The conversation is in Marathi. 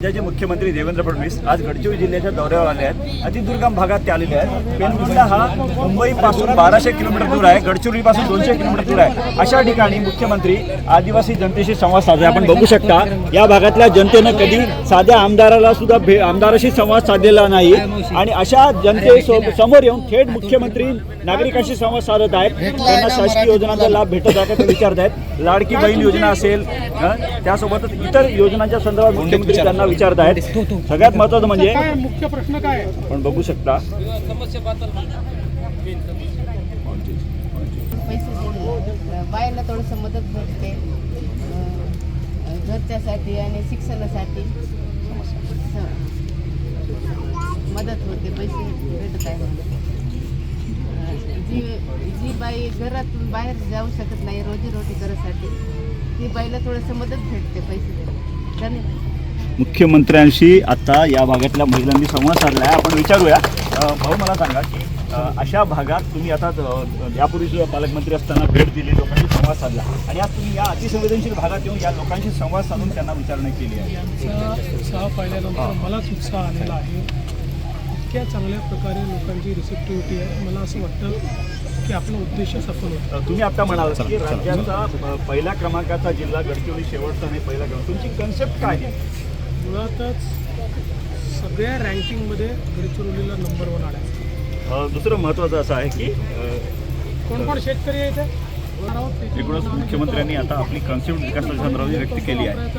राज्याचे मुख्यमंत्री देवेंद्र फडणवीस आज गडचिरोली जिल्ह्याच्या दौऱ्यावर आले आहेत। अतिदुर्गम भागात ते आलेले आहेत। पेनकुंडा हा मुंबईपासून 1200 किलोमीटर दूर आहे, गडचिरोलीपासून 200 किलोमीटर दूर आहे। अशा ठिकाणी मुख्यमंत्री आदिवासी जनतेशी संवाद साधला। आपण बघू शकता या भागातल्या जनतेने कधी साध्या आमदाराला सुद्धा आमदाराशी संवाद साधलेला नाही आणि अशा जनतेसमोर येऊन थेट मुख्यमंत्री नागरिकांशी संवाद साधत आहेत। त्यांना शासकीय योजनांचा लाभ भेटत आहे का ते विचारत आहेत। लाडकी बहीण योजना असेल त्यासोबतच इतर योजनांच्या संदर्भात मुख्यमंत्री त्यांना विचारत आहेत। सगळ्यात महत्त्वाचं म्हणजे मुख्य प्रश्न काय आहे आपण बघू शकता बायला थोडंसं मदत भेटते घरच्यासाठी आणि शिक्षणासाठी मदत होते, पैसे भेटत आहे। जी बाई घरातून बाहेर जाऊ शकत नाही रोजीरोटी करण्यासाठी ती बाईला थोडंसं मदत भेटते पैसे धन्यवाद। मुख्यमंत्र्यांशी आता या भागातल्या महिलांनी संवाद साधला आहे। आपण विचारूया भाऊ, मला सांगा की अशा भागात तुम्ही आता यापूर्वी सुद्धा पालकमंत्री असताना भेट दिली, लोकांशी संवाद साधला आणि आज तुम्ही या अतिसंवेदनशील भागात येऊन या लोकांशी संवाद साधून त्यांना विचारणा केली आहे। यांचा उत्साह पाहिल्यानंतर मलाच उत्साह आलेला आहे। इतक्या चांगल्या प्रकारे लोकांची रिसेप्टिव्हिटी आहे। मला असं वाटतं की आपला उद्देश सफल होतो। तुम्ही आता म्हणाल की राज्याचा पहिल्या क्रमांकाचा जिल्हा गडचिरोली शेवटचा आणि पहिला क्रमांक, तुमची कन्सेप्ट काय आहे? मुळातच सगळ्या रँकिंगमध्ये गडचिरोलीला नंबर 1 आणायचं। दुसरं महत्त्वाचं असं आहे की कोण कोण शेतकरी आहे इथे? एकूणच मुख्यमंत्र्यांनी आता आपली कन्सेप्ट विकासाच्या संदर्भात व्यक्त केली आहे।